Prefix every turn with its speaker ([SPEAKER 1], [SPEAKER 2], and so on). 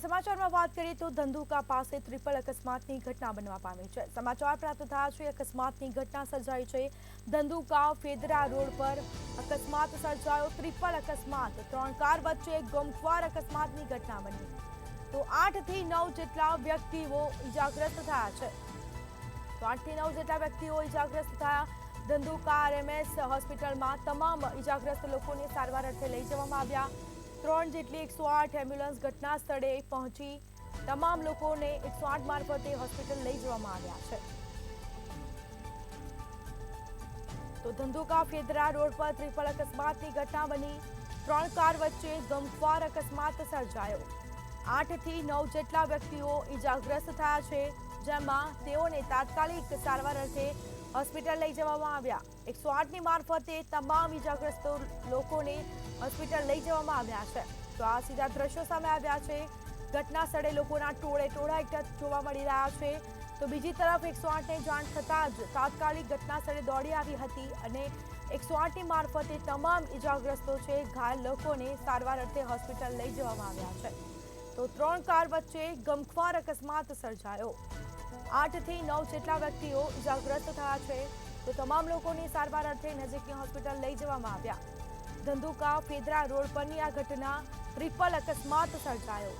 [SPEAKER 1] સમાચારમાં વાત કરીએ તો ધંધુકા પાસે ટ્રિપલ અકસ્માતની ઘટના બનવા પામી છે। સમાચાર પ્રાપ્ત થયા છે અકસ્માતની ઘટના સર્જાઈ છે। ધંધુકા ફેદરા રોડ પર અકસ્માત સર્જાયો। ટ્રિપલ અકસ્માત, 3 કાર વચ્ચે ગમખ્વાર અકસ્માતની ઘટના બની। તો 8 થી 9 જેટલા વ્યક્તિઓ ઈજાગ્રસ્ત થયા છે। તો 8 થી 9 જેટલા વ્યક્તિઓ ઈજાગ્રસ્ત થયા। ધંધુકા આરએમએસ હોસ્પિટલમાં તમામ ઈજાગ્રસ્ત લોકોને સારવાર અર્થે લઈ જવામાં આવ્યા। 3 જેટલી 108 એમ્બ્યુલન્સ ઘટના સ્થળે પહોંચી તમામ લોકોને 108 મારફતે હોસ્પિટલ લઈ જવામાં આવ્યા છે। તો ધંધુકા ફેદરા રોડ પર ટ્રિપલ અકસ્માતની ઘટના બની। 3 કાર વચ્ચે ગમખ્વાર અકસ્માત સર્જાયો। 8 થી 9 જેટલા વ્યક્તિઓ ઈજાગ્રસ્ત થયા છે, જેમાં તેઓને તાત્કાલિક સારવાર અર્થે હોસ્પિટલ લઈ જવામાં આવ્યા। 108ની મારફતે તમામ ઈજાગ્રસ્ત લોકોને હોસ્પિટલ લઈ જવામાં આવ્યા છે। તો આ સીધા દ્રશ્યો સામે આવ્યા છે। ઘટના સ્થળે લોકોના ટોળા એકઠા જોવા મળી રહ્યા છે। તો બીજી તરફ 108ને જાણ થતાં જ તાત્કાલિક ઘટના સ્થળે દોડી આવી હતી અને 108ની મારફતે તમામ ઈજાગ્રસ્તો છે ઘાયલ લોકોને સારવાર અર્થે હોસ્પિટલ લઈ જવામાં આવ્યા છે। તો 3 કાર વચ્ચે ગમખ્વાર અકસ્માત સર્જાયો। 8 થી 9 જેટલા વ્યક્તિઓ ઈજાગ્રસ્ત થયા છે। તો તમામ લોકોની સારવાર અર્થે નજીકની હોસ્પિટલ લઈ જવામાં આવ્યા। ધંધુકા ફેદરા રોડ પરની આ ઘટના ટ્રિપલ અકસ્માત સર્જાયો।